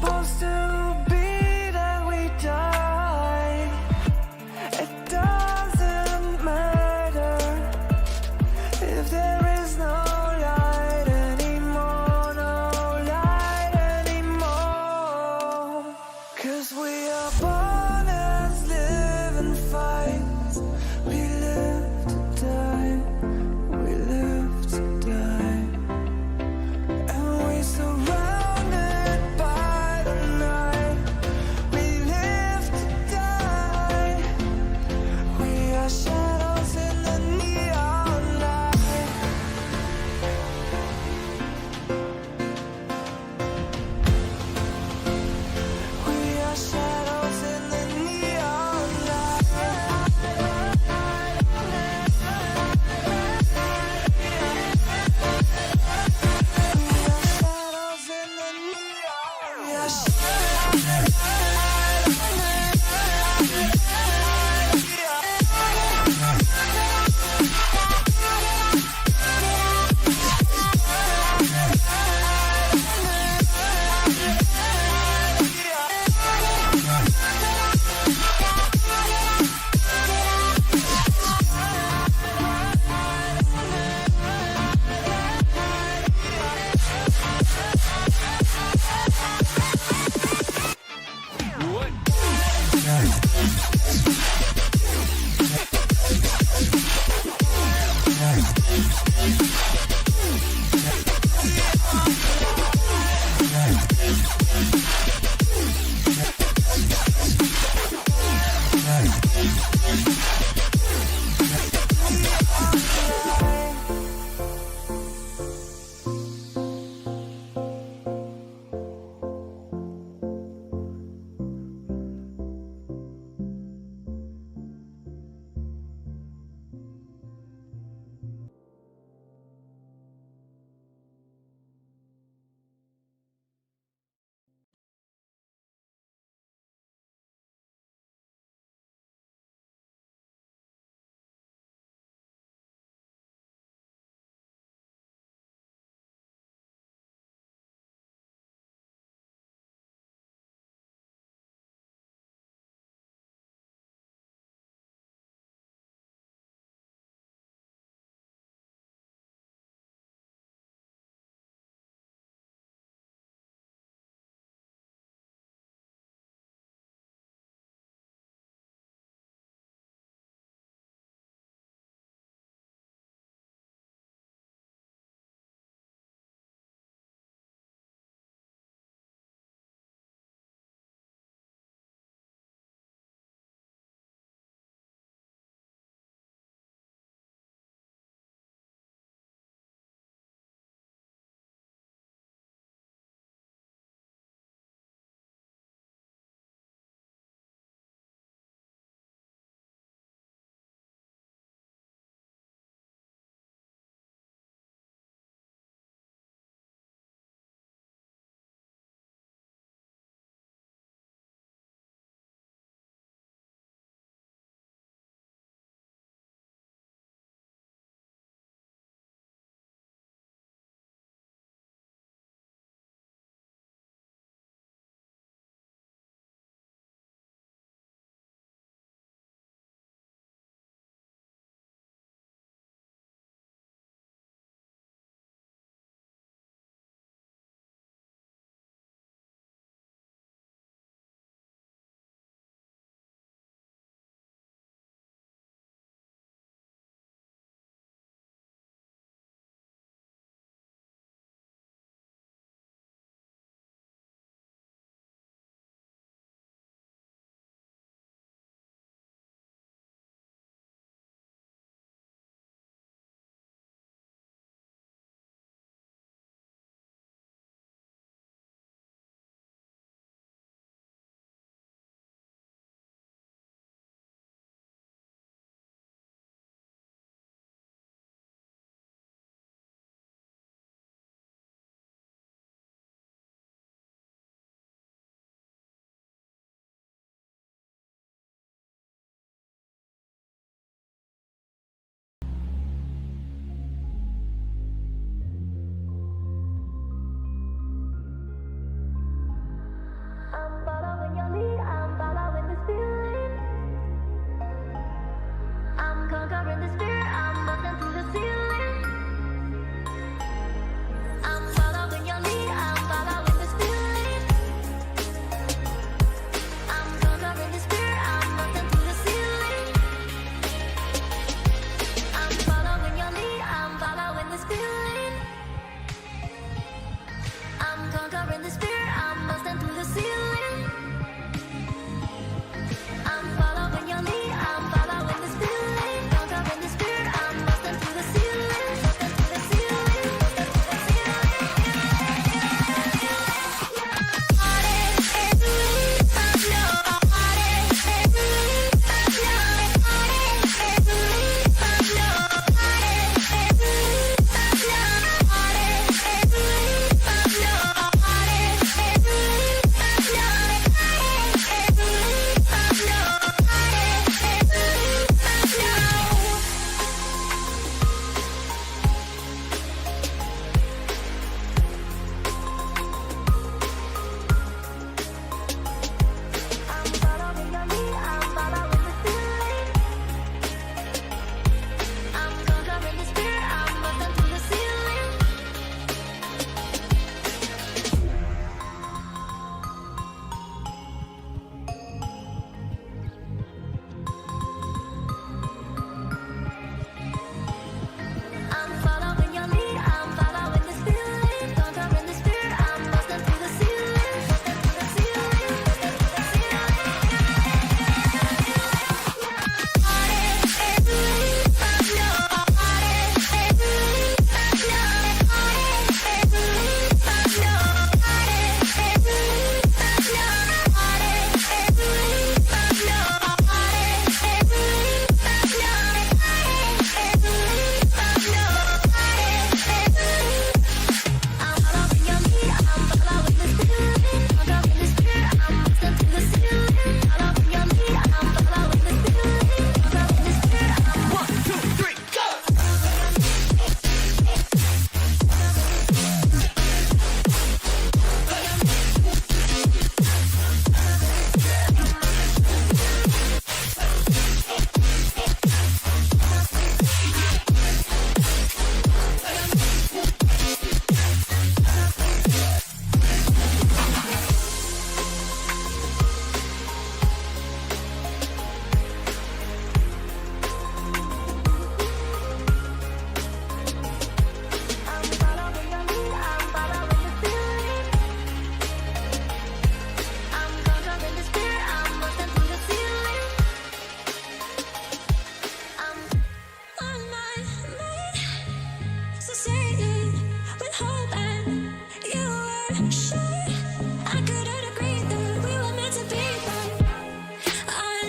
supposed to be that we die? It doesn't matter if there is no light anymore, no light anymore. 'Cause we are born as living fights. We live to die, we live to die. And we surrounded by the night. We live to die. We are shadows in the neon light. We are shadows in the neon light. Shadows in the neon. We are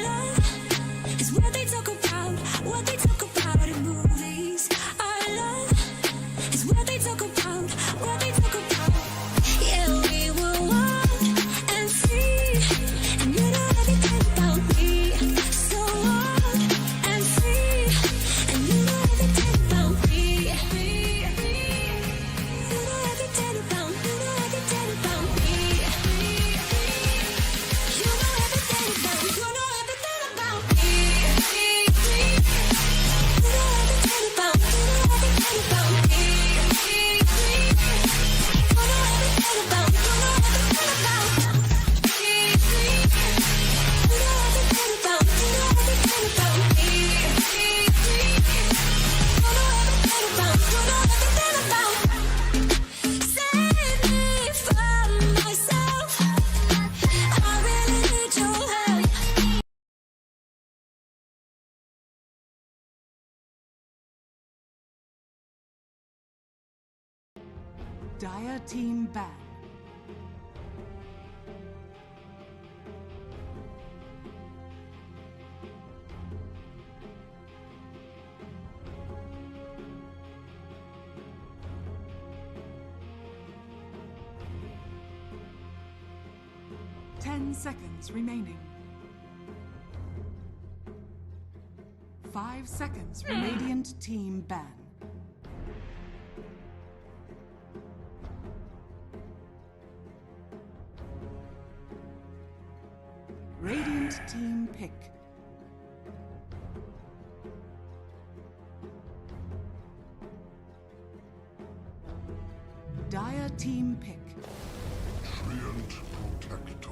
love is what they talk about in movies. Our love is what they talk about, what they talk about. Yeah, we were wild and free, and you know everything about me. So wild and free, and you know everything about me. You know everything about, you know everything about me. You know everything about, you know everything about me. You know everything about, you know everything about me. You know everything about, you know everything about me. You know everything about, you know everything about me. You know everything about, you know everything about. Save me from myself. I really need your help. Dire team ban. Ten seconds remaining. 5 seconds. Radiant team ban. Radiant team pick. Dire team pick. Treant Protector.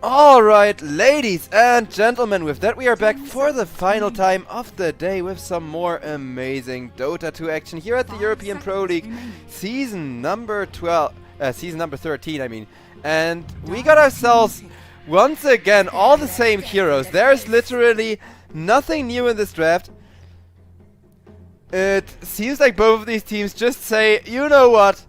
Alright, ladies and gentlemen, with that we are back for the final time of the day with some more amazing Dota 2 action here at the European Pro League season number 13, I mean. And we got ourselves, once again, all the same heroes. There's literally nothing new in this draft. It seems like both of these teams just say, you know what?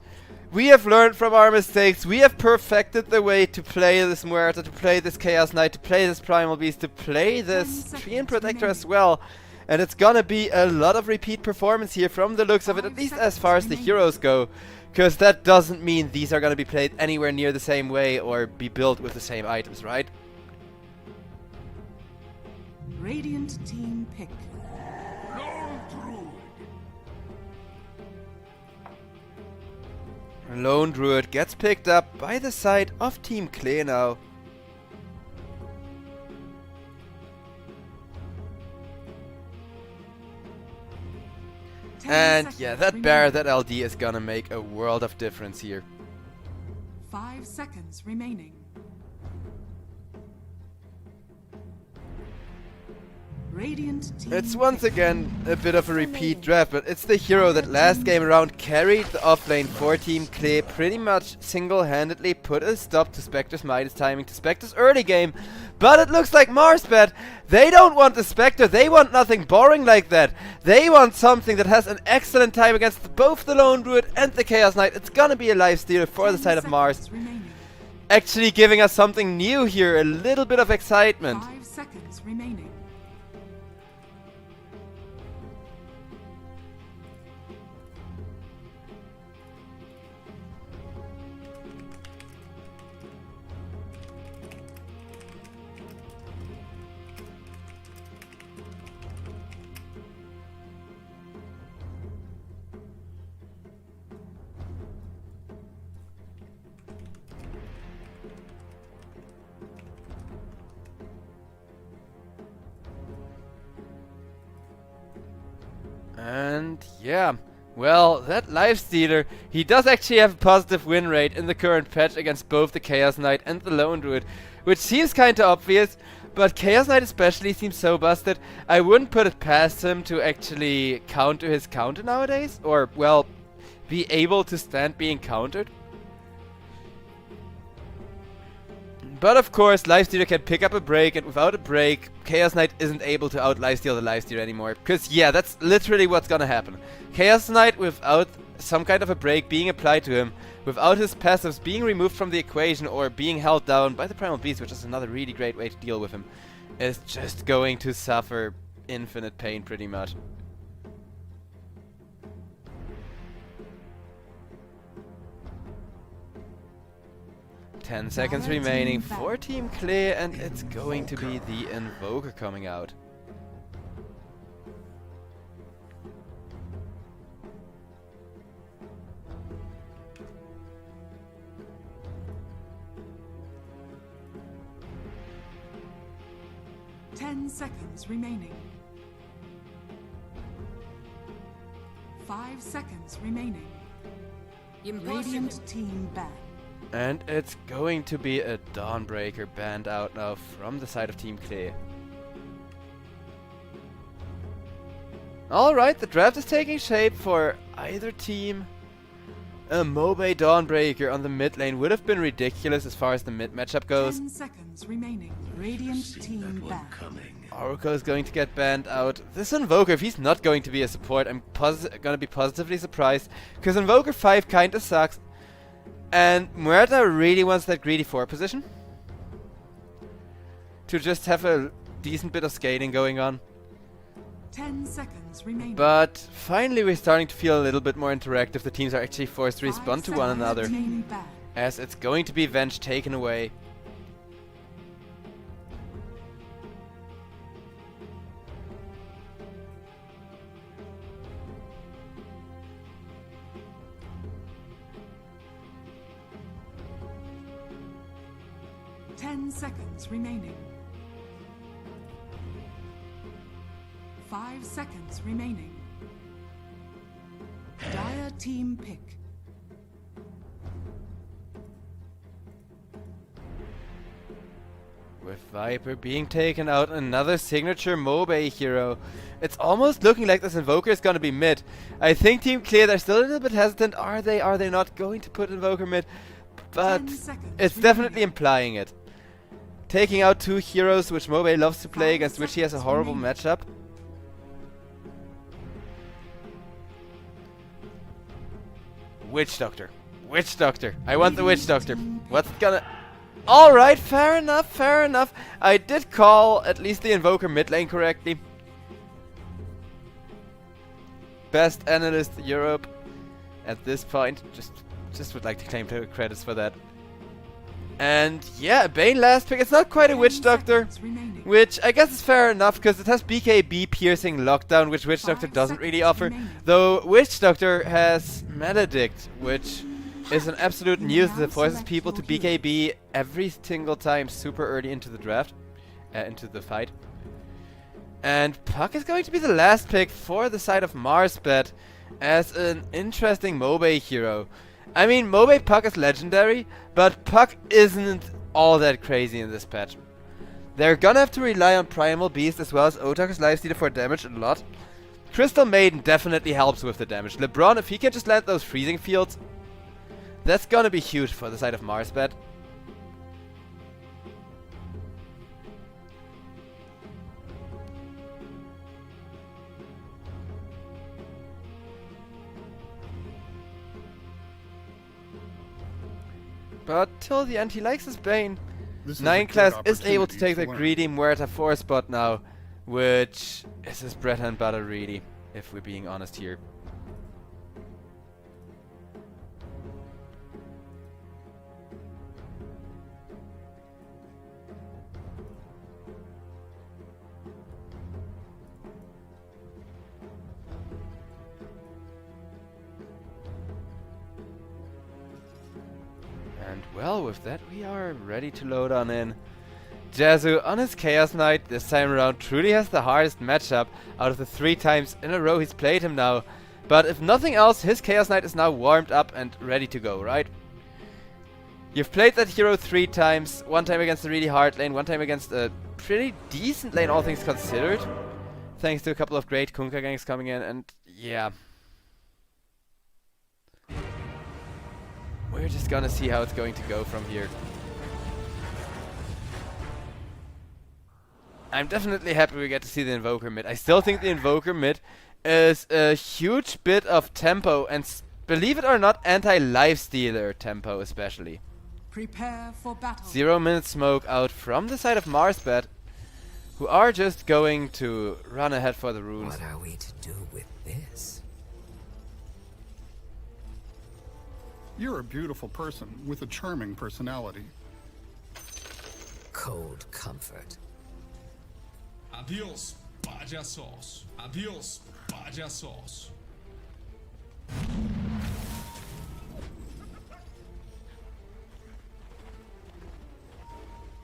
We have learned from our mistakes. We have perfected the way to play this Muerta, to play this Chaos Knight, to play this Primal Beast, to play this Treant Protector as well. And it's gonna be a lot of repeat performance here from the looks of it, at least as far as the heroes go. Because that doesn't mean these are gonna be played anywhere near the same way or be built with the same items, right? Radiant team pick. Lone Druid gets picked up by the side of Team Klee now. And yeah, that bear, that LD is gonna make a world of difference here. 5 seconds remaining. Radiant team It's once again a bit of a repeat draft, but it's the hero that last game around carried the offlane for Team Klee, pretty much single-handedly put a stop to Spectre's Midas timing, to Spectre's early game. But it looks like Marsbet, they don't want the Spectre, they want nothing boring like that. They want something that has an excellent time against both the Lone Druid and the Chaos Knight. It's gonna be a life stealer for the side of Mars. Actually giving us something new here, a little bit of excitement. 5 seconds remaining. And yeah, well, that Lifestealer, he does actually have a positive win rate in the current patch against both the Chaos Knight and the Lone Druid, which seems kinda obvious, but Chaos Knight especially seems so busted. I wouldn't put it past him to actually counter his counter nowadays, or, well, be able to stand being countered. But of course, Lifestealer can pick up a break, and without a break, Chaos Knight isn't able to out-lifesteal the Lifestealer anymore. Because yeah, that's literally what's gonna happen. Chaos Knight, without some kind of a break being applied to him, without his passives being removed from the equation or being held down by the Primal Beast, which is another really great way to deal with him, is just going to suffer infinite pain pretty much. Ten seconds remaining for Team Klee, and it's going to be the Invoker coming out. Seconds remaining. 5 seconds remaining. Radiant team back. And it's going to be a Dawnbreaker banned out now from the side of Team Klee. Alright, the draft is taking shape for either team. A Mobe Dawnbreaker on the mid lane would have been ridiculous as far as the mid matchup goes. 10 seconds remaining. Radiant team back. Oracle is going to get banned out. This Invoker, if he's not going to be a support, I'm gonna be positively surprised. Because Invoker 5 kinda sucks. And Muerta really wants that greedy 4 position. To just have a decent bit of skating going on. 10 seconds remaining. But finally we're starting to feel a little bit more interactive. The teams are actually forced to respond to one another. As it's going to be Venge taken away. Seconds remaining. 5 seconds remaining. Dire team pick. With Viper being taken out, another signature Mobe hero. It's almost looking like this Invoker is gonna be mid. I think Team Klee, they're still a little bit hesitant. Are they not going to put Invoker mid? But it's definitely implying it. Taking out 2 heroes which Mobe loves to play, against which he has a horrible matchup. Witch Doctor. Witch Doctor. I want the Witch Doctor. What's gonna... Alright, fair enough, fair enough. I did call at least the Invoker mid lane correctly. Best analyst Europe at this point. Just would like to claim the credits for that. And yeah, Bane last pick. It's not quite a Witch Doctor, which I guess is fair enough because it has BKB piercing lockdown, which Witch Doctor doesn't really offer. Though Witch Doctor has Maledict, which is an absolute news that forces people to BKB every single time super early into the draft, into the fight. And Puck is going to be the last pick for the side of Marsbet as an interesting Mobe hero. I mean, Mobe Puck is legendary, but Puck isn't all that crazy in this patch. They're gonna have to rely on Primal Beast as well as Otaku's Lifestealer for damage a lot. Crystal Maiden definitely helps with the damage. LeBron, if he can just land those freezing fields, that's gonna be huge for the side of Marsbet. But till the end, he likes his Bane. 9 class is able to take the greedy Muerta 4 spot now, which is his bread and butter really, if we're being honest here. And well, with that we are ready to load on in. Jazu on his Chaos Knight this time around truly has the hardest matchup out of the 3 times in a row he's played him now. But if nothing else, his Chaos Knight is now warmed up and ready to go, right? You've played that hero 3 times, 1 time against a really hard lane, 1 time against a pretty decent lane all things considered. Thanks to a couple of great Kunkka ganks coming in, and yeah. We're just gonna see how it's going to go from here. I'm definitely happy we get to see the Invoker mid. I still think the Invoker mid is a huge bit of tempo and, believe it or not, anti-lifestealer tempo especially. Prepare for battle. 0 minute smoke out from the side of Marsbet, who are just going to run ahead for the runes. What are we to do with this? You're a beautiful person with a charming personality. Cold comfort. Adiós, payasos. Adiós, payasos.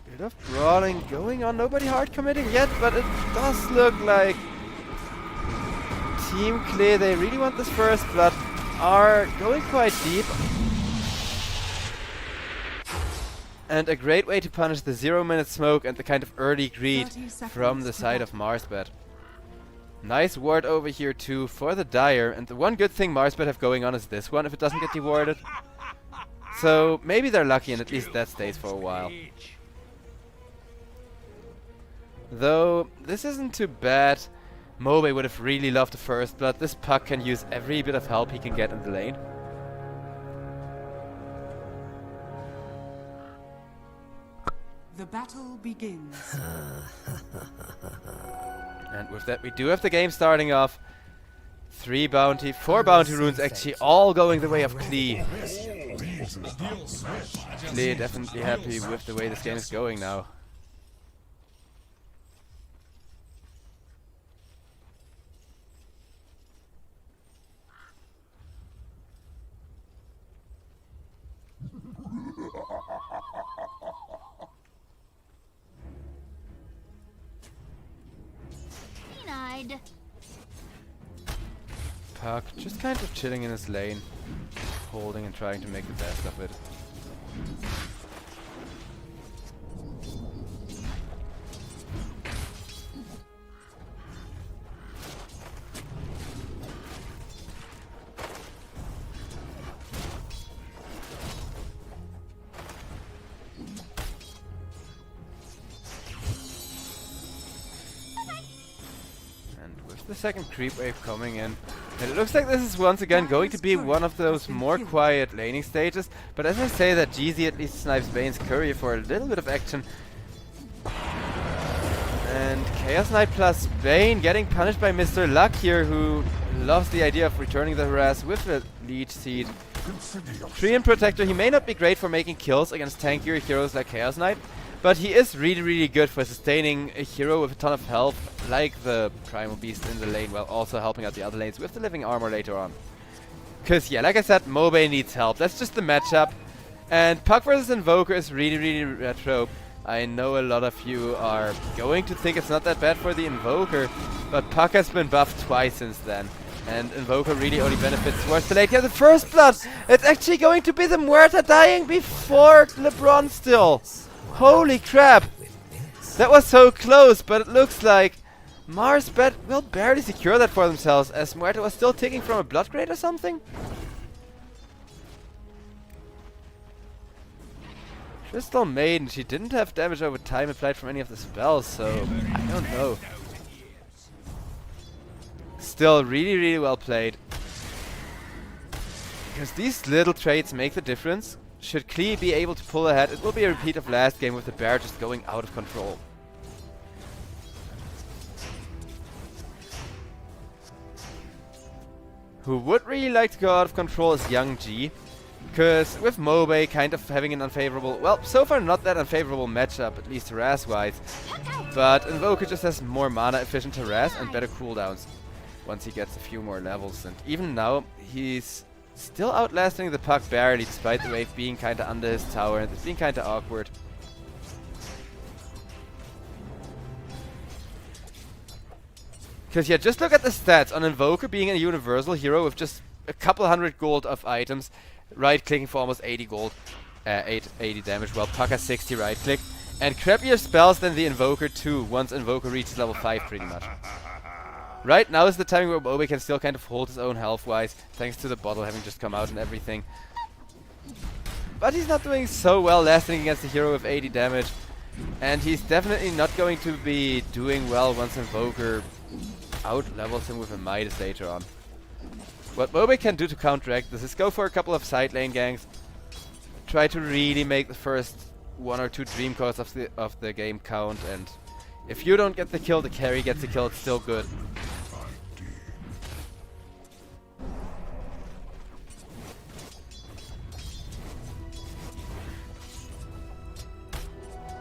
Bit of brawling going on, nobody hard committing yet, but it does look like Team Klee, they really want this first blood, are going quite deep. And a great way to punish the 0 minute smoke and the kind of early greed from the side of Marsbet. Nice ward over here too for the Dire, and the one good thing Marsbet have going on is this one if it doesn't get dewarded. So maybe they're lucky and at least that stays for a while. Though this isn't too bad. Mobe would have really loved the first blood. This Puck can use every bit of help he can get in the lane. The battle begins. And with that we do have the game starting off. 4 bounty runes actually all going the way of Klee. Klee definitely happy with the way this game is going now. Puck just kind of chilling in his lane, holding and trying to make the best of it. The second creep wave coming in. And it looks like this is once again going to be one of those more quiet laning stages. But as I say that, GZ at least snipes Bane's courier for a little bit of action. And Chaos Knight plus Bane getting punished by Mr. Luck here, who loves the idea of returning the harass with the Leech Seed. Treant Protector, he may not be great for making kills against tankier heroes like Chaos Knight, but he is really good for sustaining a hero with a ton of health, like the Primal Beast in the lane, while also helping out the other lanes with the living armor later on. Cause yeah, like I said, Mobe needs help. That's just the matchup. And Puck versus Invoker is really retro. I know a lot of you are going to think it's not that bad for the Invoker, but Puck has been buffed twice since then. And Invoker really only benefits towards the late. Yeah, the first blood! It's actually going to be the Muerta dying before LeBron still! Holy crap! That was so close, but it looks like Marsbet will barely secure that for themselves, as Muerta was still ticking from a blood grade or something? Crystal Maiden, she didn't have damage over time applied from any of the spells, so I don't know. Still really well played. Because these little traits make the difference. Should Klee be able to pull ahead, it will be a repeat of last game with the bear just going out of control. Who would really like to go out of control is Young G. Because with Mobe kind of having an unfavorable, well, so far not that unfavorable matchup, at least harass-wise. But Invoker just has more mana-efficient harass and better cooldowns once he gets a few more levels. And even now, he's still outlasting the Puck barely, despite the wave being kinda under his tower and it's being kinda awkward. Because yeah, just look at the stats on Invoker being a universal hero with just a couple hundred gold of items, right-clicking for almost 80 gold, 80 damage, while Puck has 60 right-click. And crappier spells than the Invoker too, once Invoker reaches level 5 pretty much. Right now is the time where Mobe can still kind of hold his own health-wise, thanks to the bottle having just come out and everything. But he's not doing so well lasting against a hero with 80 damage. And he's definitely not going to be doing well once Invoker out-levels him with a Midas later on. What Mobe can do to counteract this is go for a couple of side lane ganks. Try to really make the first 1 or 2 dream cores of the game count, and if you don't get the kill, the carry gets the kill, it's still good.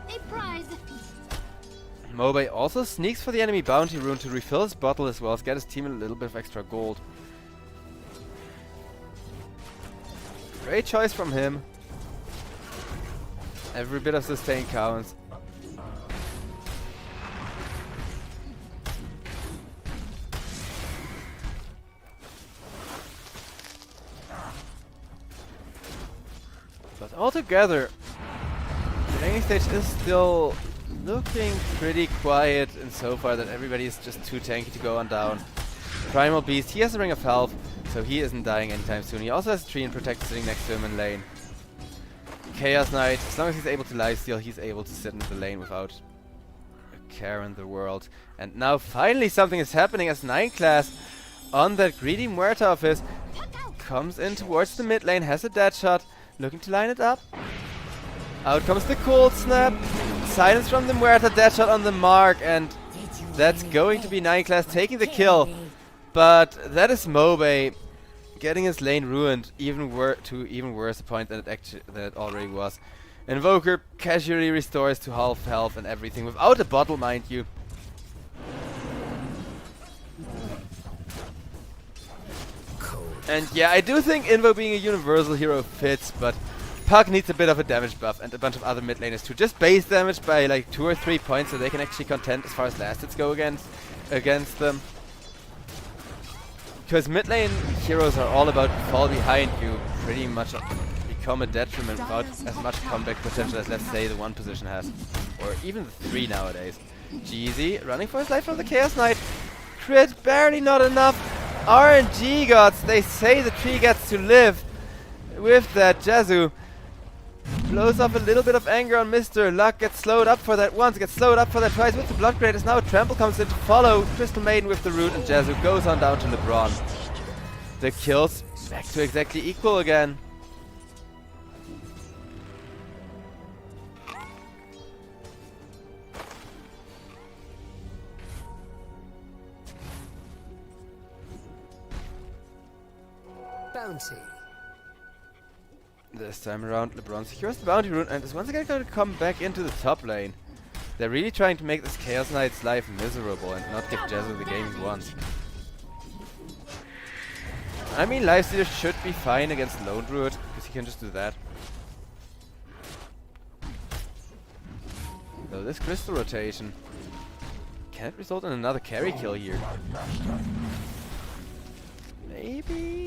A prize. Mobe also sneaks for the enemy bounty rune to refill his bottle as well as get his team a little bit of extra gold. Great choice from him. Every bit of sustain counts. But altogether, the laning stage is still looking pretty quiet insofar that everybody is just too tanky to go on down. Primal Beast, he has a Ring of Health, so he isn't dying anytime soon. He also has a Tree and Protect sitting next to him in lane. Chaos Knight, as long as he's able to lifesteal, he's able to sit in the lane without a care in the world. And now finally something is happening as 9 class on that greedy Muerta of his comes in towards the mid lane, has a dead shot, looking to line it up. Out comes the cold snap, silence from the Muerta, dead shot on the mark, and that's going to be 9 class taking the kill. But that is Mobe getting his lane ruined to even worse a point than it already was. Invoker casually restores to half health and everything without a bottle, mind you. And yeah, I do think Invo being a universal hero fits, but Puck needs a bit of a damage buff and a bunch of other mid laners too. Just base damage by like 2 or 3 points so they can actually contend as far as last hits go against them. Because mid lane heroes are all about fall behind you, pretty much become a detriment without as much comeback potential as, let's say, the 1 position has. Or even the 3 nowadays. Jeezy running for his life from the Chaos Knight. Crit, barely not enough. RNG gods, they say the tree gets to live. With that, Jezu blows off a little bit of anger on Mr. Luck, gets slowed up for that once, gets slowed up for that twice with the Blood Graders. Now a Trample comes in to follow Crystal Maiden with the root, and Jezu goes on down to LeBron. The kills back to exactly equal again. Bounty. This time around, LeBron secures the bounty rune and is once again going to come back into the top lane. They're really trying to make this Chaos Knight's life miserable and not give Jezu the game he wants. I mean, Lifestealer should be fine against Lone Druid, because he can just do that. Though this crystal rotation can result in another carry kill here. Maybe?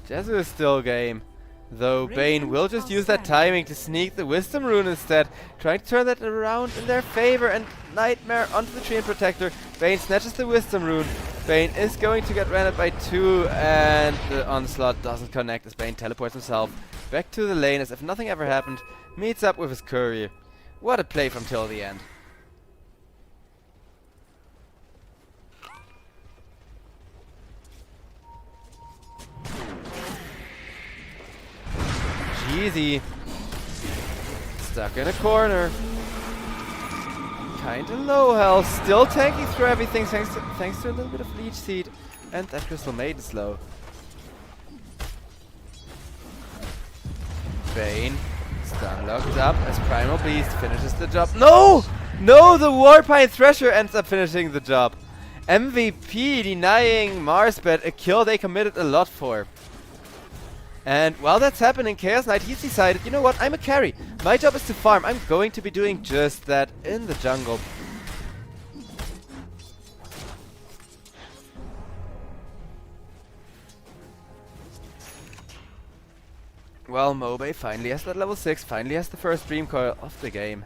Jezu is still game. Though Bane will just use that timing to sneak the Wisdom Rune instead, trying to turn that around in their favor, and Nightmare onto the Tree and Protector. Bane snatches the Wisdom Rune. Bane is going to get ran by 2, and the Onslaught doesn't connect as Bane teleports himself back to the lane as if nothing ever happened, meets up with his courier. What a play from till the end. Easy. Stuck in a corner. Kinda low health. Still tanking through everything thanks to a little bit of Leech Seed. And that Crystal Maiden is low. Bane stun locked up as Primal Beast finishes the job. No! No! The Warpine Thresher ends up finishing the job. MVP denying Marsbet a kill they committed a lot for. And while that's happening, Chaos Knight, he's decided, you know what, I'm a carry. My job is to farm. I'm going to be doing just that in the jungle. Well, Mobe finally has that level 6, finally has the first Dream Coil of the game.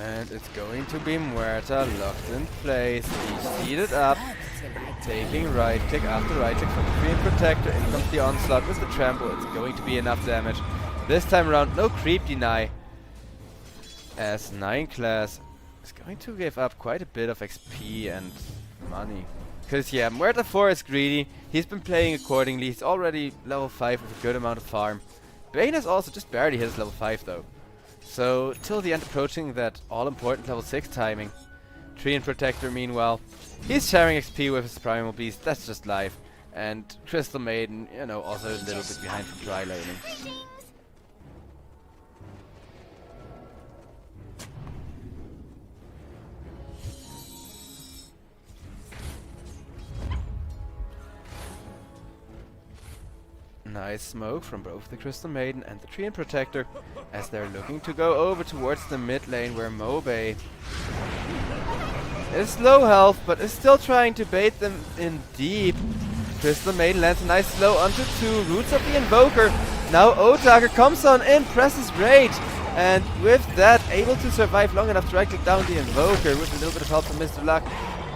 And it's going to be Muerta locked in place. He's seated up, taking right click after right click from the Korean Protector. In comes the onslaught with the trample. It's going to be enough damage. This time around, no creep deny. As 9 class is going to give up quite a bit of XP and money. Because yeah, Muerta 4 is greedy. He's been playing accordingly. He's already level 5 with a good amount of farm. Bane has also just barely hit his level 5 though. So, till the end approaching that all-important level 6 timing. Tree and Protector meanwhile, he's sharing XP with his Primal Beast, that's just life. And Crystal Maiden, you know, also a little bit behind from dry laning. Nice smoke from both the Crystal Maiden and the Tree and Protector as they're looking to go over towards the mid lane where Mobe is low health but is still trying to bait them in deep. Crystal Maiden lands a nice slow onto 2, roots of the Invoker. Now Otaker comes on in, presses Rage, and with that able to survive long enough to right click down the Invoker with a little bit of help from Mr. Luck.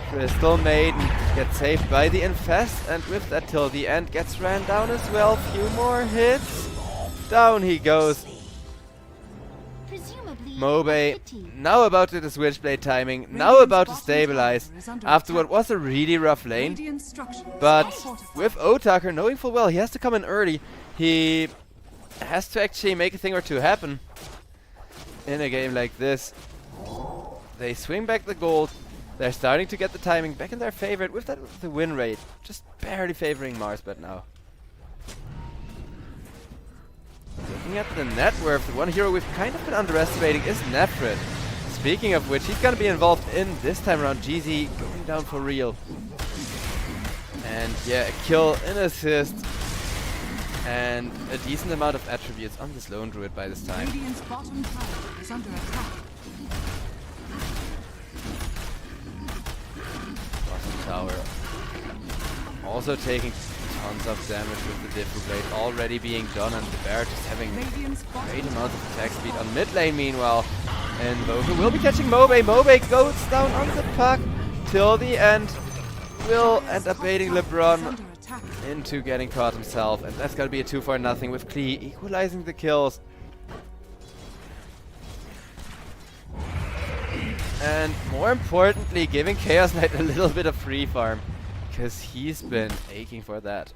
Crystal Maiden gets saved by the Infest, and with that till the end gets ran down as well. Few more hits. Down he goes. Mobe now about to the Switchblade timing, now about to stabilize after what was a really rough lane. But with Otaker knowing full well he has to come in early, he has to actually make a thing or two happen in a game like this. They swing back the gold. They're starting to get the timing back in their favor with that the win rate. Just barely favoring Marsbet now. Looking at the net worth, the one hero we've kind of been underestimating is Nefrit. Speaking of which, he's gonna be involved in this time around GZ going down for real. And yeah, a kill, an assist, and a decent amount of attributes on this lone druid by this time. Radiant's bottom tower is under attack. Tower. Also taking tons of damage with the Diffu Blade already being done, and the Bear just having great amounts of attack speed on mid lane meanwhile. And Invoker will be catching Mobe. Mobe goes down on the puck till the end. Will end up baiting LeBron into getting caught himself, and that's gonna be a 2-for-0 with Klee equalizing the kills. And more importantly, giving Chaos Knight a little bit of free farm, because he's been aching for that.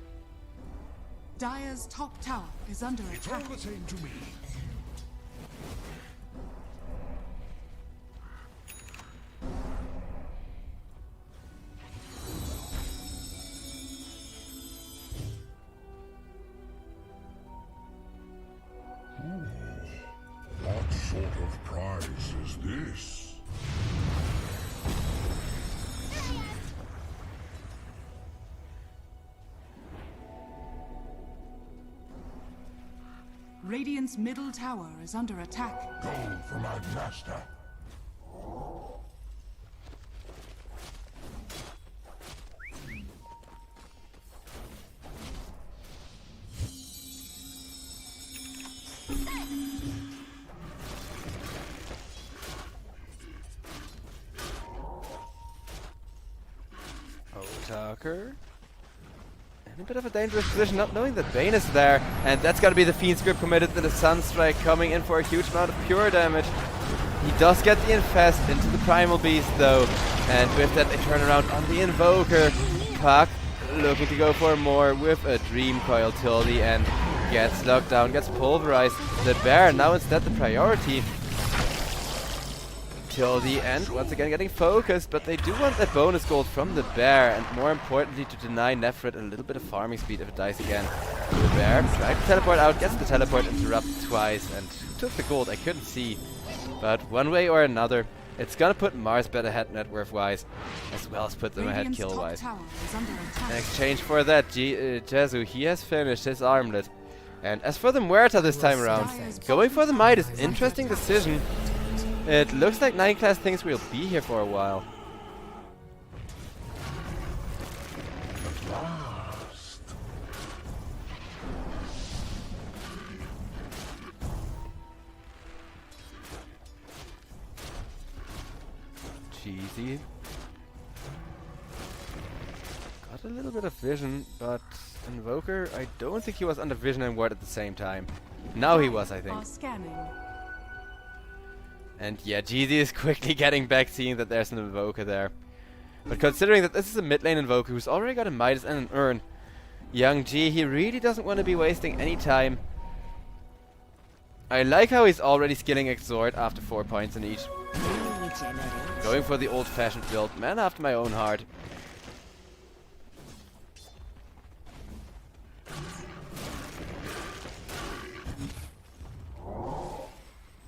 Dire's top tower is under attack. All the same to me. What sort of prize is this? Radiant's middle tower is under attack. Gold for my master. Otaker. In a bit of a dangerous position, not knowing that Bane is there. And that's gonna be the Fiend Script committed to the Sunstrike, coming in for a huge amount of pure damage. He does get the Infest into the Primal Beast though. And with that they turn around on the Invoker. Puck looking to go for more with a Dream Coil till the end. Gets locked down, gets pulverized. The Bear now instead the priority. Till the end, once again getting focused, but they do want that bonus gold from the Bear, and more importantly to deny Nefrit a little bit of farming speed if it dies again. The Bear tried to teleport out, gets the teleport interrupted twice, and took the gold, I couldn't see. But one way or another, it's gonna put Marsbet ahead net worth wise, as well as put them ahead kill wise. In exchange for that, Jezu, he has finished his armlet. And as for the Muerta this time around, going for the Might is an interesting decision. It looks like 9 class thinks we'll be here for a while. Cheesy. Got a little bit of vision, but Invoker, I don't think he was under vision and ward at the same time. Now he was, I think. Are scanning. And yeah, Jeezy is quickly getting back, seeing that there's an Invoker there. But considering that this is a mid lane Invoker who's already got a Midas and an Urn, Young G, he really doesn't want to be wasting any time. I like how he's already skilling Exhort after 4 points in each. Going for the old-fashioned build. Man after my own heart.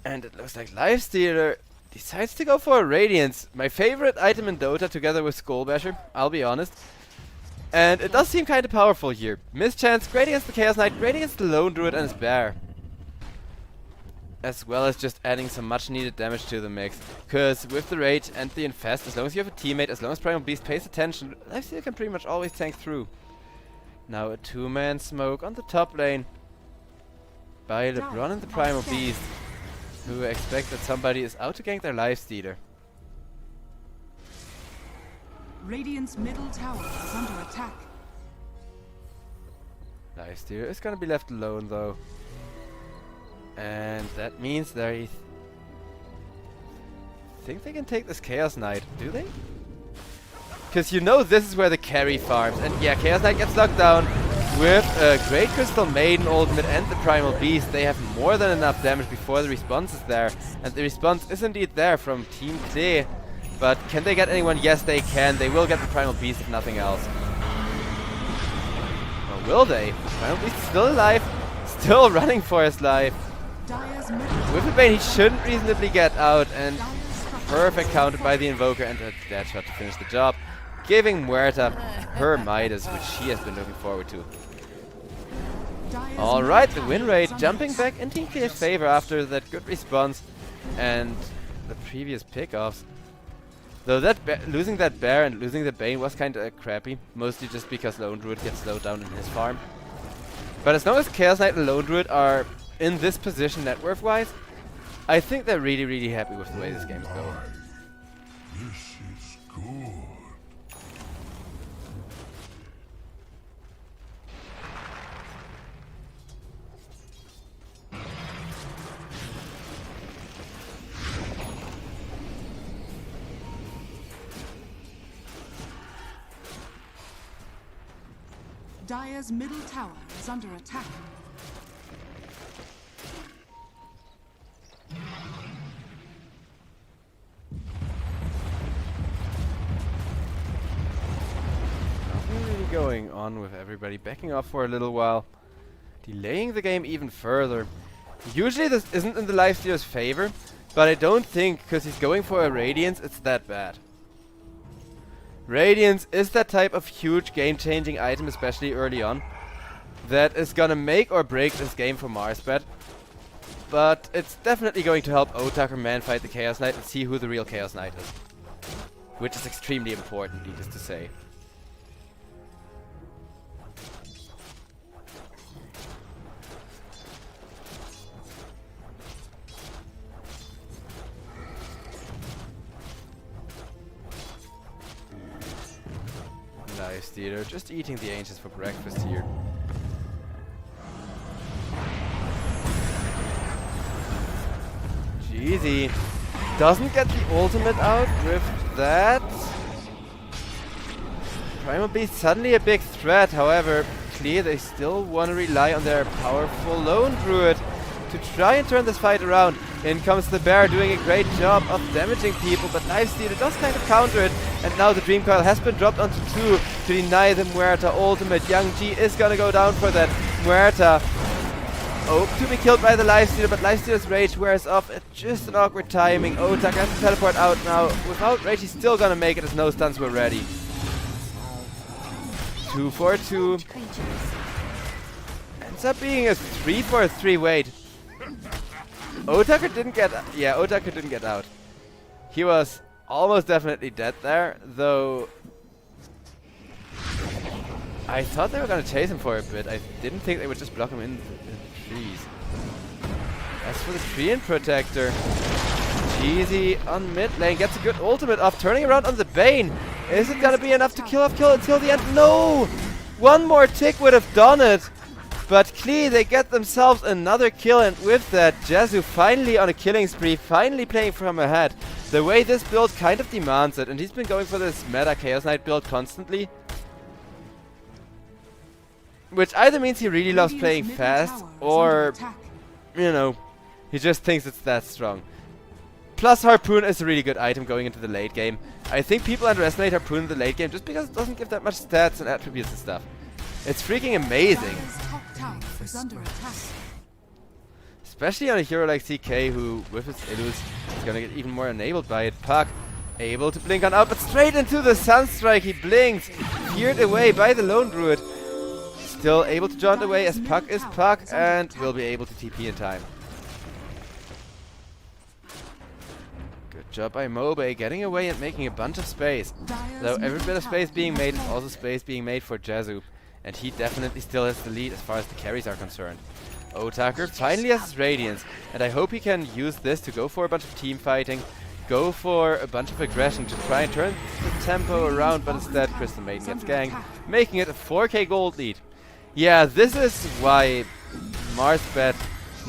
And it looks like Lifestealer decides to go for a Radiance. My favorite item in Dota together with Skullbasher, I'll be honest. And it does seem kind of powerful here. Mischance, great against the Chaos Knight, great against the Lone Druid and his Bear. As well as just adding some much needed damage to the mix. Because with the Rage and the Infest, as long as you have a teammate, as long as Primal Beast pays attention, Lifestealer can pretty much always tank through. Now a 2-man smoke on the top lane. By LeBron and the Primal Beast, who expect that somebody is out to gank their Lifestealer. Radiant's middle tower is under attack. Lifestealer is gonna be left alone though. And that means they think they can take this Chaos Knight, do they? Because you know this is where the carry farms. And yeah, Chaos Knight gets locked down with a Great Crystal Maiden ultimate and the Primal Beast. They have more than enough damage before the response is there. And the response is indeed there from Team Klee. But can they get anyone? Yes, they can. They will get the Primal Beast if nothing else. Or will they? Primal Beast is still alive. Still running for his life. With the Bane, he shouldn't reasonably get out, and perfect counter by the Invoker and a dead shot to finish the job, giving Muerta her Midas, which she has been looking forward to. Alright, the win rate jumping back in Team Klee's favor after that good response and the previous pickoffs. Though that losing that Bear and losing the Bane was kinda crappy, mostly just because Lone Druid gets slowed down in his farm. But as long as Chaos Knight and Lone Druid are in this position net worth wise, I think they're really, really happy with the way this game is going. This is good. Dire's middle tower is under attack. Nothing really going on with everybody backing off for a little while, delaying the game even further. Usually this isn't in the Lifestealer's favor, but I don't think, because he's going for a Radiance, it's that bad. Radiance is that type of huge game-changing item, especially early on, that is gonna make or break this game for Marsbet. But it's definitely going to help Otaker man-fight the Chaos Knight and see who the real Chaos Knight is. Which is extremely important, needless to say. Lifestealer, just eating the Ancients for breakfast here. Jeezy doesn't get the ultimate out with that. Primal Beast suddenly a big threat, however, Klee, they still want to rely on their powerful Lone Druid to try and turn this fight around. In comes the Bear doing a great job of damaging people, but Lifestealer does kind of counter it, and now the Dream Coil has been dropped onto 2 to deny the Muerta ultimate. Young G is gonna go down for that. Muerta to be killed by the Lifestealer, but Lifestealer's Rage wears off at just an awkward timing. Otak has to teleport out now. Without Rage, he's still gonna make it as no stuns were ready. 2 for 2. Ends up being a 3 for 3. Wait. Otaker didn't get... Yeah, Otaker didn't get out. He was almost definitely dead there, though... I thought they were gonna chase him for a bit. I didn't think they would just block him in the trees. As for the Treant Protector, GZ on mid lane, gets a good ultimate off, turning around on the Bane. Is it gonna be enough to kill it till the end? No! One more tick would have done it. But Klee, they get themselves another kill, and with that, Jezu finally on a killing spree, finally playing from ahead. The way this build kind of demands it, and he's been going for this meta Chaos Knight build constantly. Which either means he really loves playing fast, or, you know, he just thinks it's that strong. Plus, Harpoon is a really good item going into the late game. I think people underestimate Harpoon in the late game just because it doesn't give that much stats and attributes and stuff. It's freaking amazing. Especially on a hero like CK, who, with his Illus, is gonna get even more enabled by it. Puck, able to blink on out, but straight into the Sunstrike, he blinks. Feared away by the Lone Druid. Still able to jaunt away as Puck is Puck, and will be able to TP in time. Good job by Mobe, getting away and making a bunch of space. Though every bit of space being made is also space being made for Jezu. And he definitely still has the lead as far as the carries are concerned. Otaker finally has his Radiance, and I hope he can use this to go for a bunch of team fighting, go for a bunch of aggression to try and turn the tempo around, but instead Crystal Maiden gets ganked, making it a 4k gold lead. Yeah, this is why Marsbet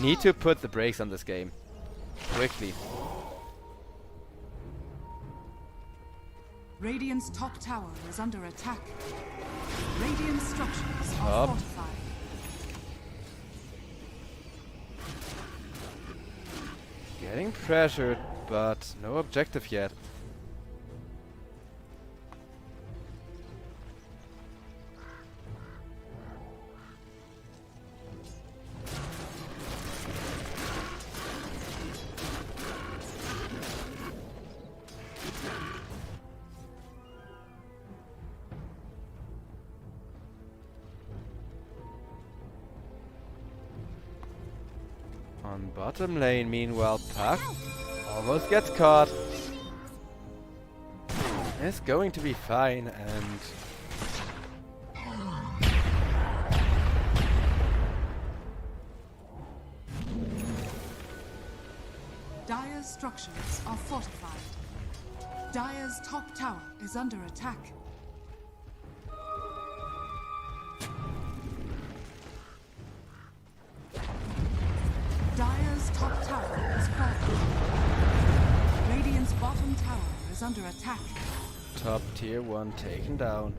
need to put the brakes on this game. Quickly. Radiant's top tower is under attack. Radiant structures are Up. fortified. Getting pressured, but no objective yet. On bottom lane, meanwhile, Puck almost gets caught. It's going to be fine, and Dire's structures are fortified. Dire's top tower is under attack. Dire's top tower is falling. Radiant's bottom tower is under attack. top tier 1 taken down.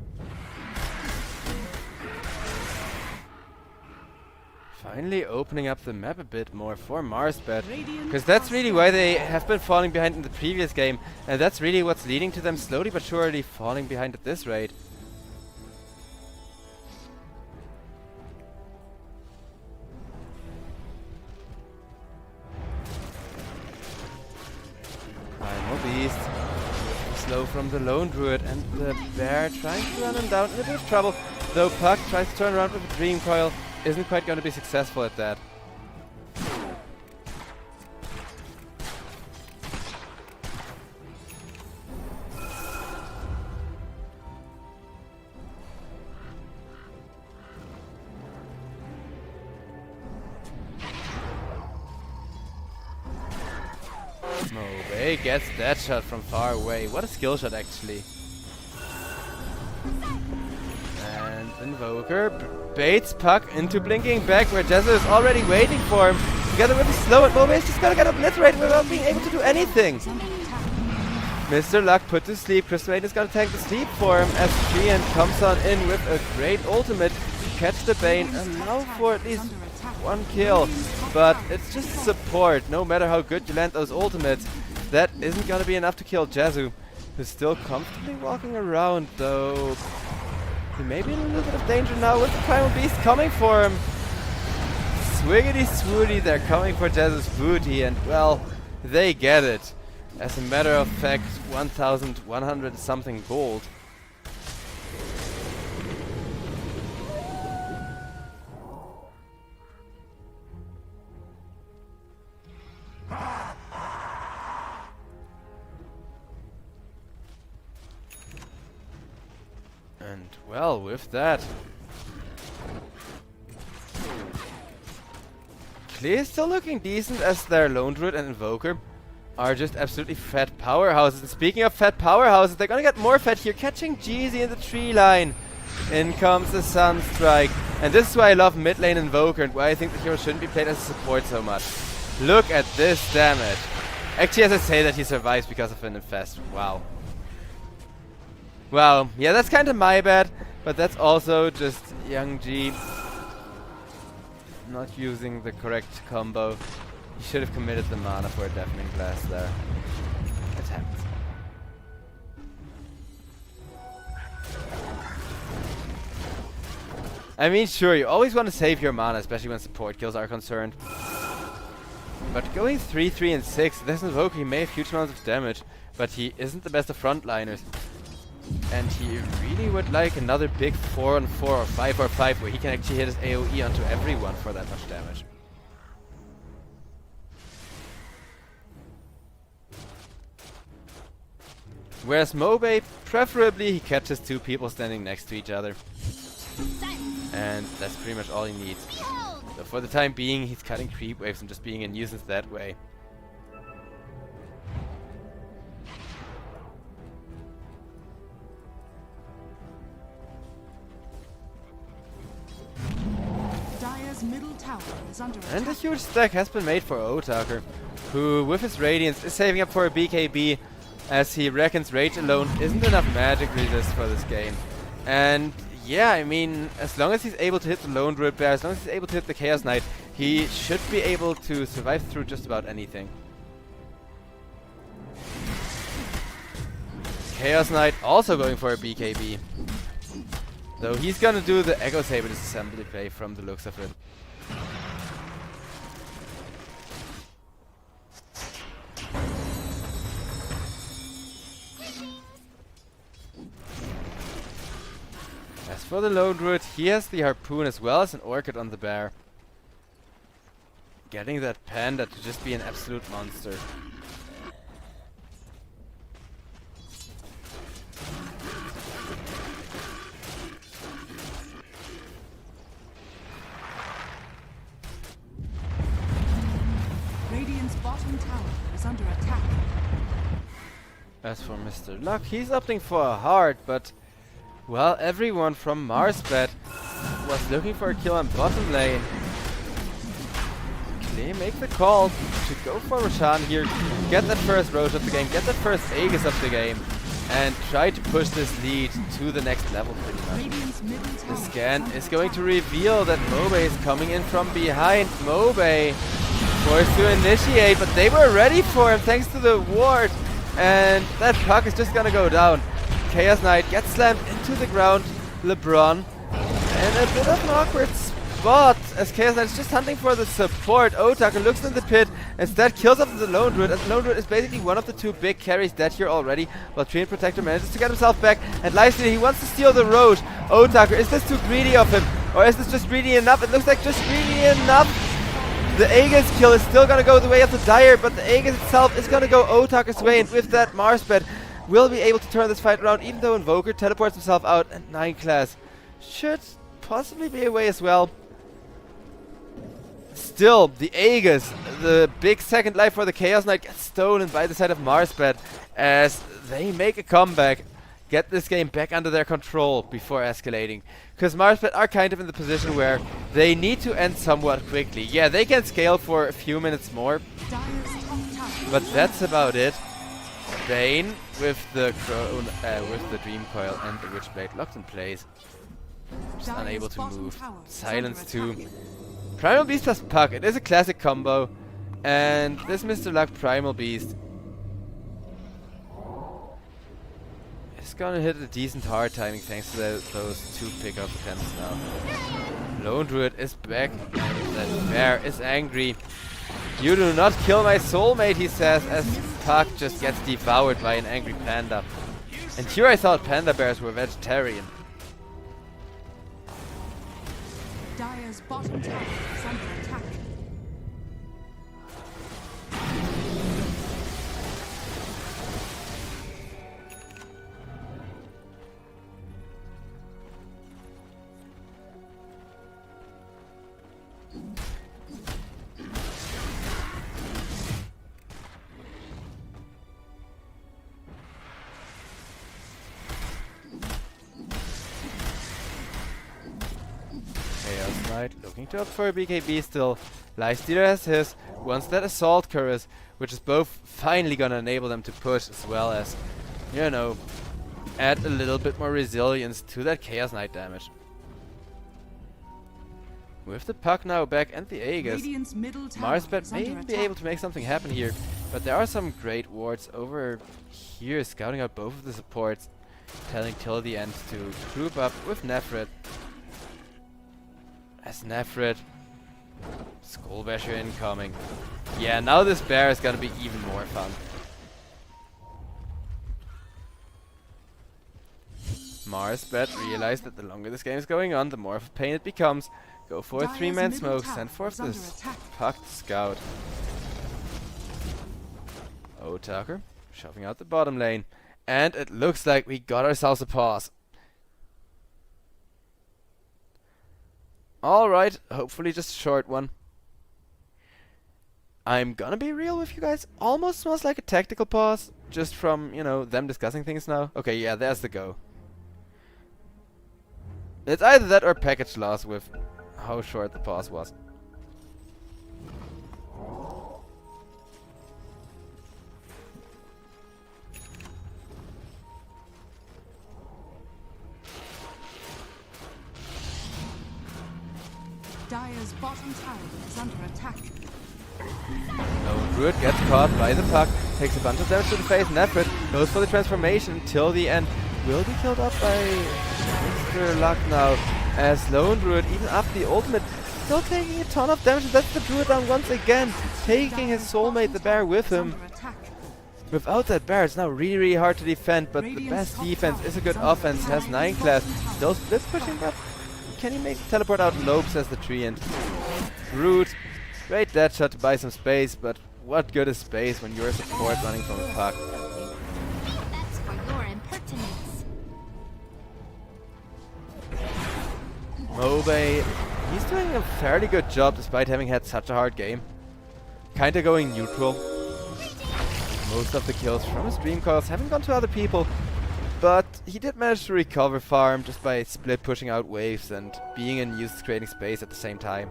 Finally opening up the map a bit more for Marsbet, because that's really why they have been falling behind in the previous game, and that's really what's leading to them slowly but surely falling behind at this rate. Primal Beast, slow from the Lone Druid, and the Bear trying to run him down in a bit of trouble, though Puck tries to turn around with a Dream Coil. Isn't quite going to be successful at that. Mobe gets that shot from far away. What a skill shot, actually. And Invoker baits Puck into blinking back where Jezu is already waiting for him. Together with the slow, and Mobe is just gonna get obliterated without being able to do anything. Mr. Luck put to sleep. Crystal Maiden is gonna tank the sleep for him as Treant comes on in with a great ultimate to catch the Bane and now for at least one kill. But it's just support. No matter how good you land those ultimates, that isn't gonna be enough to kill Jezu, who's still comfortably walking around, though he may be in a little bit of danger now with the Primal Beast coming for him. Swiggity swoody, they're coming for Jezu's booty, and well, they get it. As a matter of fact, 1,100 something gold. And well, with that, Klee is still looking decent as their Lone Druid and Invoker, are just absolutely fat powerhouses. And speaking of fat powerhouses, they're gonna get more fat here, catching Jeezy in the tree line. In comes the Sunstrike. And this is why I love mid lane Invoker and why I think the hero shouldn't be played as a support so much. Look at this damage. Actually, as I say that, he survives because of an infest. Wow. Wow. Yeah, that's kind of my bad. But that's also just Young G not using the correct combo. He should have committed the mana for a Deafening Blast there. It happens. I mean, sure, you always want to save your mana, especially when support kills are concerned. But going 3, 3, and 6, this Invoker, he may have huge amounts of damage, but he isn't the best of frontliners. And he really would like another big 4-on-4 or 5-on-5 where he can actually hit his AoE onto everyone for that much damage. Whereas Mobe, preferably he catches 2 people standing next to each other. And that's pretty much all he needs. So for the time being, he's cutting creep waves and just being a nuisance that way. Dire's middle tower is under attack. And a huge stack has been made for Otaker, who with his Radiance is saving up for a BKB, as he reckons Rage alone isn't enough magic resist for this game. And yeah, I mean, as long as he's able to hit the Lone Druid Bear, as long as he's able to hit the Chaos Knight, he should be able to survive through just about anything. Chaos Knight also going for a BKB. Though he's gonna do the Echo Saber disassembly play from the looks of it. As for the Lone Druid, he has the Harpoon as well as an Orchid on the bear. Getting that Panda to just be an absolute monster. Radiant's bottom tower is under attack. As for Mr. Luck, he's opting for a heart, but well, everyone from Marsbet was looking for a kill on bottom lane. Klee make the call to go for Roshan here, get that first Roach of the game, get that first Aegis of the game, and try to push this lead to the next level pretty much. Radiant's middle tower The scan is going to reveal that Mobe is coming in from behind. Mobe forced to initiate, but they were ready for him thanks to the ward. And that puck is just gonna go down. Chaos Knight gets slammed into the ground. LeBron in a bit of an awkward spot as Chaos Knight is just hunting for the support. Otaker looks in the pit, instead kills off the Lone Druid, and the Lone Druid is basically one of the 2 big carries dead here already, while Treant Protector manages to get himself back. And Lifesteal, he wants to steal the Roach. Otaker, is this too greedy of him? Or is this just greedy enough? It looks like just greedy enough. The Aegis kill is still gonna go the way of the Dire, but the Aegis itself is gonna go Otaker's way, and with that Marsbet will be able to turn this fight around, even though Invoker teleports himself out, and 9 class should possibly be away as well. Still, the Aegis, the big second life for the Chaos Knight, gets stolen by the side of Marsbet as they make a comeback, get this game back under their control before escalating. Because Marsbet are kind of in the position where they need to end somewhat quickly. Yeah, they can scale for a few minutes more, Dire's top tower. but that's about it. Bane with the with the Dream Coil and the Witchblade locked in place. Just Dire's unable to bottom move. tower is Silence under 2. attack. Primal Beast plus Puck. It is a classic combo. And this Mr. Luck Primal Beast is gonna hit a decent hard timing thanks to those 2 pickup attempts now. Lone Druid is back. And that bear is angry. You do not kill my soulmate, he says, as Puck just gets devoured by an angry panda. And here I thought panda bears were vegetarian. Dire's bottom tower is under attack. Knight looking to opt for a BKB still. Lifestealer has his, wants that Assault Cuirass, which is both finally gonna enable them to push as well as, you know, add a little bit more resilience to that Chaos Knight damage. With the puck now back and the Aegis, Radiant's middle tower Marsbet is may under be attack. able to make something happen here, but there are some great wards over here scouting out both of the supports, telling till the end to group up with Nefrit. As Nefrit, Skullbasher incoming. Yeah, now this bear is gonna be even more fun. Marsbet realized that the longer this game is going on, the more of a pain it becomes. Go for a Dire's 3-man middle smoke, tower send forth is under this attack. pucked scout. Otaker shoving out the bottom lane. And it looks like we got ourselves a pause. Alright, hopefully just a short one. I'm gonna be real with you guys. Almost smells like a tactical pause. Just from, you know, them discussing things now. Okay, yeah, there's the go. It's either that or package loss with how short the pause was. Dire's bottom tower is under attack. No, Druid gets caught by the puck, takes a bunch of damage to the face, Nefrit goes for the transformation till the end. Will be killed off by Mr. Luck now, as Lone Druid, even after the ultimate, still taking a ton of damage, and that's the Druid down once again, taking his soulmate, the bear, with him. Under attack. Without that bear, it's now really hard to defend, but the best defense is a good offense, has 9 class, still split pushing, but can he make teleport out Lopes as the tree and Root? Great dead shot to buy some space, but what good is space when you're a support running from a puck? That's for your impertinence. Mobe, he's doing a fairly good job despite having had such a hard game. Kinda going neutral. Most of the kills from his dream calls haven't gone to other people, but he did manage to recover farm just by split pushing out waves and being in use creating space at the same time.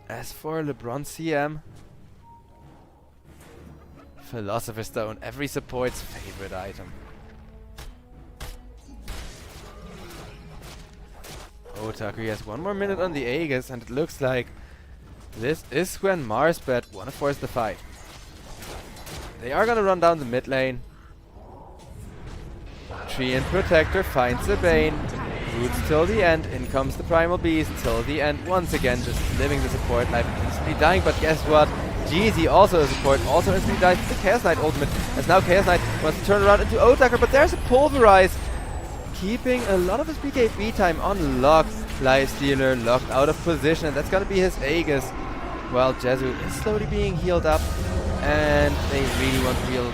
As for LeBron CM, Philosopher's Stone, every support's favorite item. Otaku has 1 more minute on the Aegis, and it looks like this is when Marsbet wanna force the fight. They are gonna run down the mid lane. Tree and Protector finds the Bane. Roots till the end. In comes the Primal Beast till the end. Once again, just living the support life, instantly dying. But guess what? Jeezy, also a support, also instantly dies. The Chaos Knight ultimate. As now Chaos Knight wants to turn around into Otaker, but there's a Pulverize, keeping a lot of his BKB time on lock. Lifestealer locked out of position, and that's gonna be his Aegis. While Jesu is slowly being healed up, and they really want real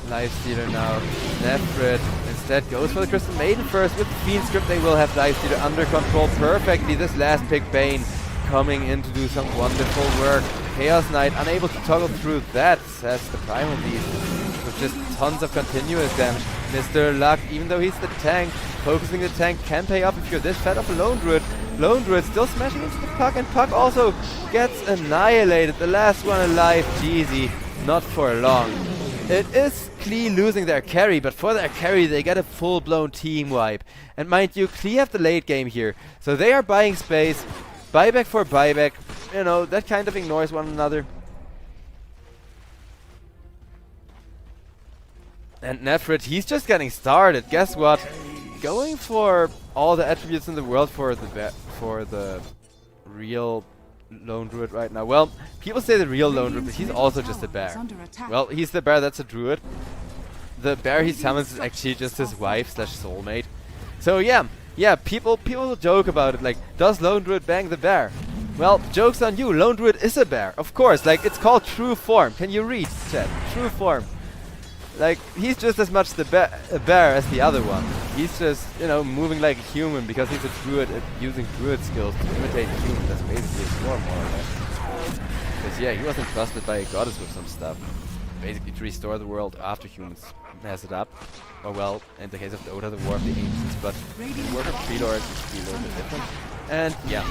Lifestealer now. Nefrit instead goes for the Crystal Maiden first. With the Fiend Script, they will have Lifestealer under control perfectly. This last pick, Bane, coming in to do some wonderful work. Chaos Knight unable to toggle through that, says the Primal Beast, with just tons of continuous damage. Mr. Luck, even though he's the tank, focusing the tank can pay off if you're this fed of a Lone Druid. Lone Druid still smashing into the puck, and puck also gets annihilated. The last one alive, Jeezy, not for long. It is Klee losing their carry, but for their carry they get a full-blown team wipe. And mind you, Klee have the late game here, so they are buying space, buyback for buyback, you know, that kind of ignores one another. And Nefrit, he's just getting started. Guess what? Going for all the attributes in the world for the real Lone Druid right now. Well, people say the real Lone Druid, but he's also just a bear. Well, he's the bear that's a druid. The bear he summons is actually just his wife slash soulmate. So yeah, people joke about it, like, does Lone Druid bang the bear? Well, joke's on you, Lone Druid is a bear, of course. Like, it's called true form. Can you read, chat? True form. Like, he's just as much a bear as the other one. He's just, you know, moving like a human because he's a druid, using druid skills to imitate a human. That's basically his form, more or less. Because yeah, he wasn't trusted by a goddess with some stuff. basically to restore the world after humans mess it up. Or well, in the case of Dota, the War of the Ancients, but the work of Tree Lords is to be a little bit different. And yeah,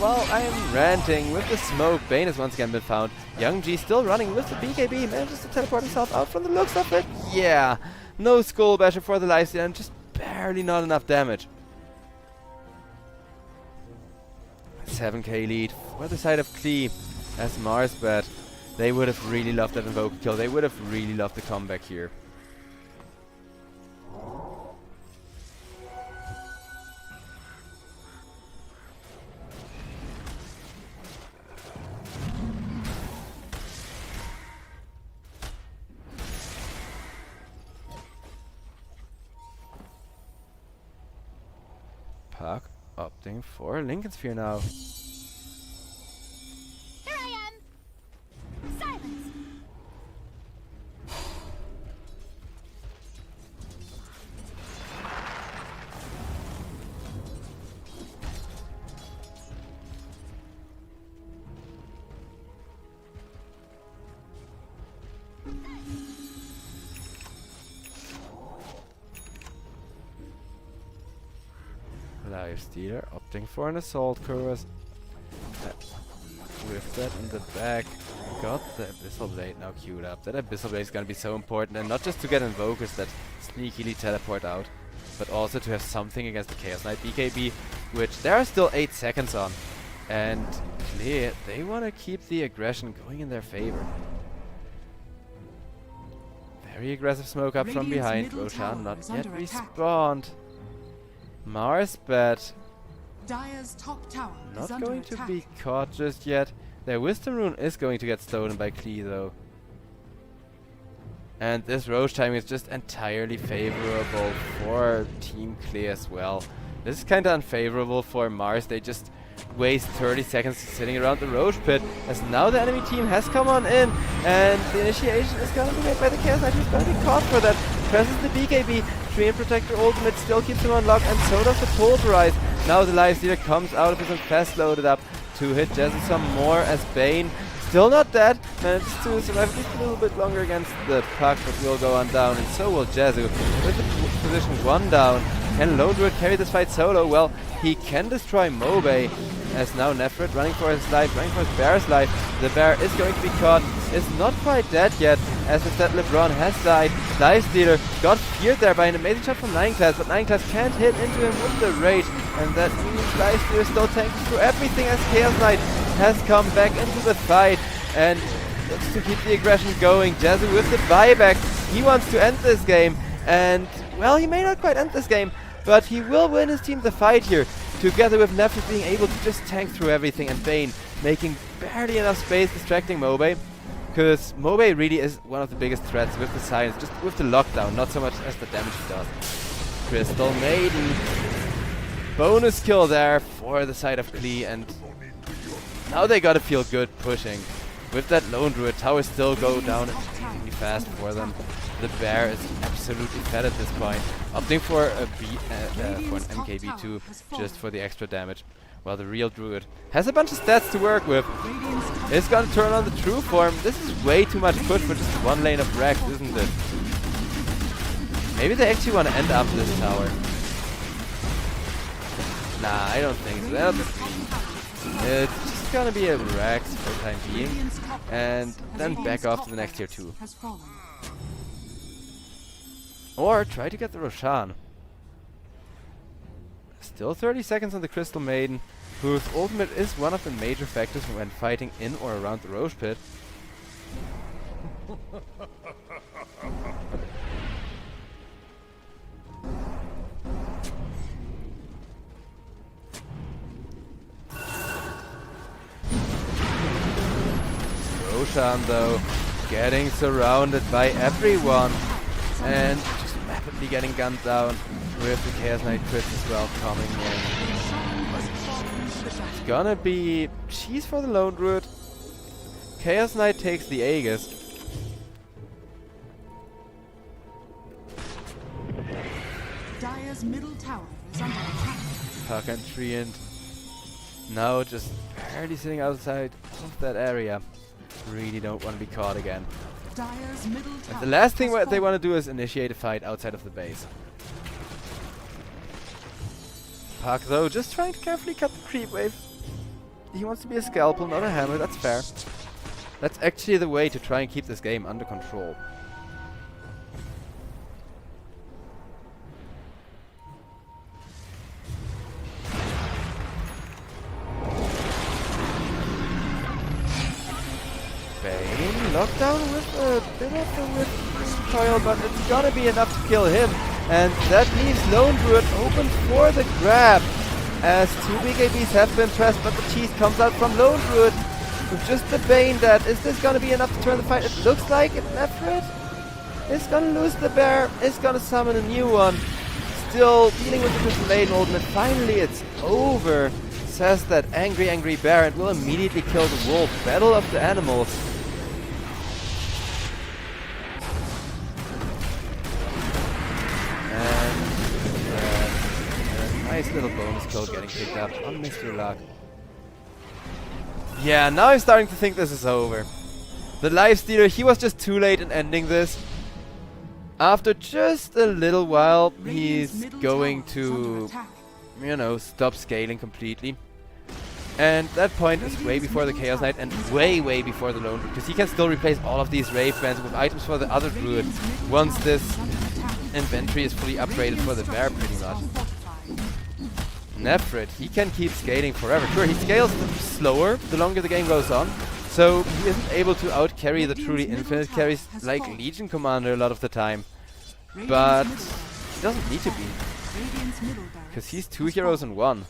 while I am ranting with the smoke, Bane has once again been found. Young G still running with the BKB, manages to teleport himself out from the looks of it. Yeah, no Skull Basher for the lifesteal and just barely not enough damage. 7k lead for the side of Klee as Marsbet. They would have really loved that Invoker kill. They would have really loved the comeback here. Puck opting for Lincoln Sphere now. Here I am! Silence! Lifestealer opting for an Assault Chorus. With that in the back, got the Abyssal Blade now queued up. That Abyssal Blade is gonna be so important, and not just to get Invokers that sneakily teleport out, but also to have something against the Chaos Knight BKB, which there are still 8 seconds on. And Klee, they wanna keep the aggression going in their favor. Very aggressive smoke up from behind. Roshan not yet respawned. Marsbet Dire's top tower is not under going to attack. be caught just yet. Their Wisdom Rune is going to get stolen by Klee though. And this Roche timing is just entirely favorable for Team Klee as well. This is kinda unfavorable for Mars. They just waste 30 seconds sitting around the Roche pit, as now the enemy team has come on in, and the initiation is gonna be made by the Chaos Knight, who's gonna be caught for that. Presses the BKB, Treant Protector ultimate still keeps him on lock, and so does the Pulverize. Now the Lifestealer comes out of his Infest loaded up to hit Jesse some more as Bane. Still not dead, manages to survive just a little bit longer against the Puck, but will go on down, and so will Jezu. With the position 1 down, can Lone Druid carry this fight solo? Well, he can destroy Mobe, as now Nefrit running for his life, running for his bear's life. The bear is going to be caught, is not quite dead yet, as instead LeBron has died. Lifestealer got feared there by an amazing shot from 9class, but 9class can't hit into him with the rage, and that means Lifestealer still tanking through everything as Chaos Knight has come back into the fight, and looks to keep the aggression going. Jezu with the buyback, he wants to end this game, and well, he may not quite end this game, but he will win his team the fight here, together with Nefrit being able to just tank through everything, and Bane making barely enough space, distracting Mobe, because Mobe really is one of the biggest threats with the science, just with the lockdown, not so much as the damage he does. Crystal Maiden, bonus kill there for the side of Klee, and now they gotta feel good pushing. With that Lone Druid, towers still go down extremely fast for them. The bear is absolutely fed at this point, opting for a for an MKB2 just for the extra damage, while the real Druid has a bunch of stats to work with. It's gonna turn on the true form. This is way too much push for just one lane of Rex, isn't it? Maybe they actually want to end up this tower. Nah, I don't think so. That'll be greedy. It's just gonna be a Rex for the time being, and then back off to the next tier 2. Or try to get the Roshan. Still 30 seconds on the Crystal Maiden, whose ultimate is one of the major factors when fighting in or around the Roche pit. Roshan though, getting surrounded by everyone, and just rapidly getting gunned down with the Chaos Knight crit as well coming in. It's gonna be cheese for the Lone Druid. Chaos Knight takes the Aegis. Dire's middle tower is under attack. Puck and Treant now just barely sitting outside of that area. Really don't want to be caught again. Dire's middle And tower the last thing has what they fallen. want to do is initiate a fight outside of the base. Puck though, just trying to carefully cut the creep wave. He wants to be a scalpel, not a hammer, that's fair. That's actually the way to try and keep this game under control. Bane locked down with a bit of a whip coil, but it's gonna be enough to kill him. And that leaves Lone Druid open for the grab. As two BKBs have been pressed, but the cheese comes out from Lone Druid with just the Bane dead. Is this gonna be enough to turn the fight? It looks like it. Nefrit is gonna lose the bear, is gonna summon a new one. Still dealing with the Crystal Maiden ultimate. Finally it's over, says that angry bear, and will immediately kill the wolf. Battle of the animals. Nice little bonus kill getting picked up on Mr. Luck. Yeah, now I'm starting to think this is over. The Lifestealer, he was just too late in ending this. After just a little while, Radiant's he's middle going tower is under to, attack. you know, stop scaling completely. And that point is way before the Chaos Knight and way before the Lone Druid, because he can still replace all of these Wraith Bands with items for the other Druid once this inventory is fully upgraded for the bear pretty much. Nefrit, he can keep scaling forever. Sure, he scales slower the longer the game goes on, so he isn't able to out-carry the truly infinite carries like Legion Commander a lot of the time. But he doesn't need to be, because he's 2 heroes in 1.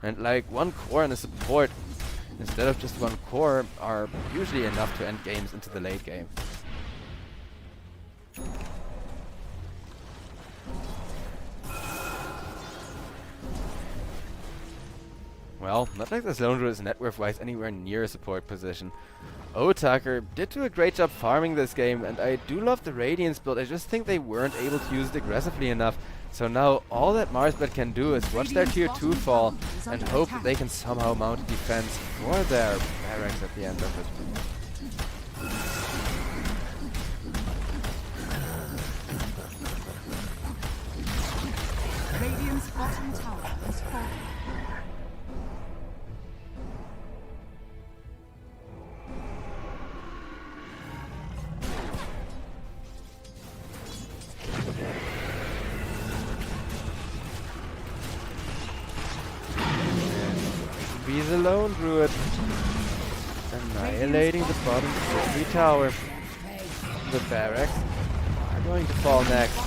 And like 1 core and a support, instead of just 1 core, are usually enough to end games into the late game. Well, not like this Lone Druid is net worth-wise anywhere near a support position. Otaker did do a great job farming this game, and I do love the Radiance build. I just think they weren't able to use it aggressively enough. So now all that Marsbet can do is watch their tier 2 fall and hope that they can somehow mount a defense for their barracks at the end of it. Radiant's bottom tower has fallen. Be the Lone Druid, annihilating the bottom 3 tower. The barracks are going to fall next.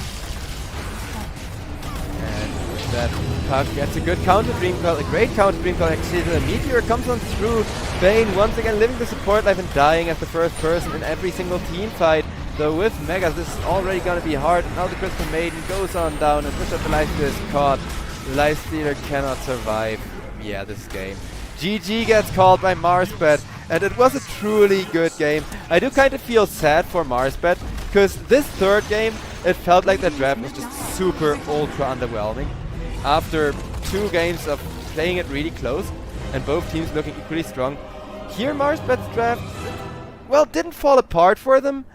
And with that, Puck gets a good counter Dream Call, a great counter Dream Call actually. The Meteor comes on through. Bane once again living the support life and dying as the first person in every single team fight. Though with Megas this is already gonna be hard. Now the Crystal Maiden goes on down and Bishop the Lifestealer is caught. Lifestealer cannot survive. Yeah, this game. GG gets called by Marsbet, and it was a truly good game. I do kind of feel sad for Marsbet, because this third game, it felt like the draft was just super ultra underwhelming. After 2 games of playing it really close, and both teams looking equally strong, here Marsbet's draft, well, didn't fall apart for them,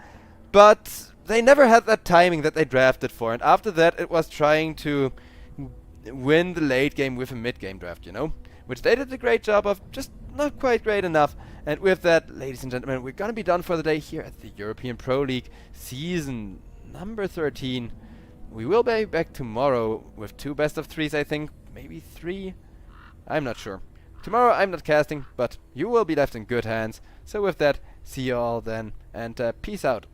but they never had that timing that they drafted for, and after that it was trying to win the late game with a mid-game draft, you know? Which they did a great job of, just not quite great enough. And with that, ladies and gentlemen, we're gonna be done for the day here at the European Pro League season number 13. We will be back tomorrow with 2 best of 3s, I think. Maybe 3? I'm not sure. Tomorrow I'm not casting, but you will be left in good hands. So with that, see you all then, and peace out.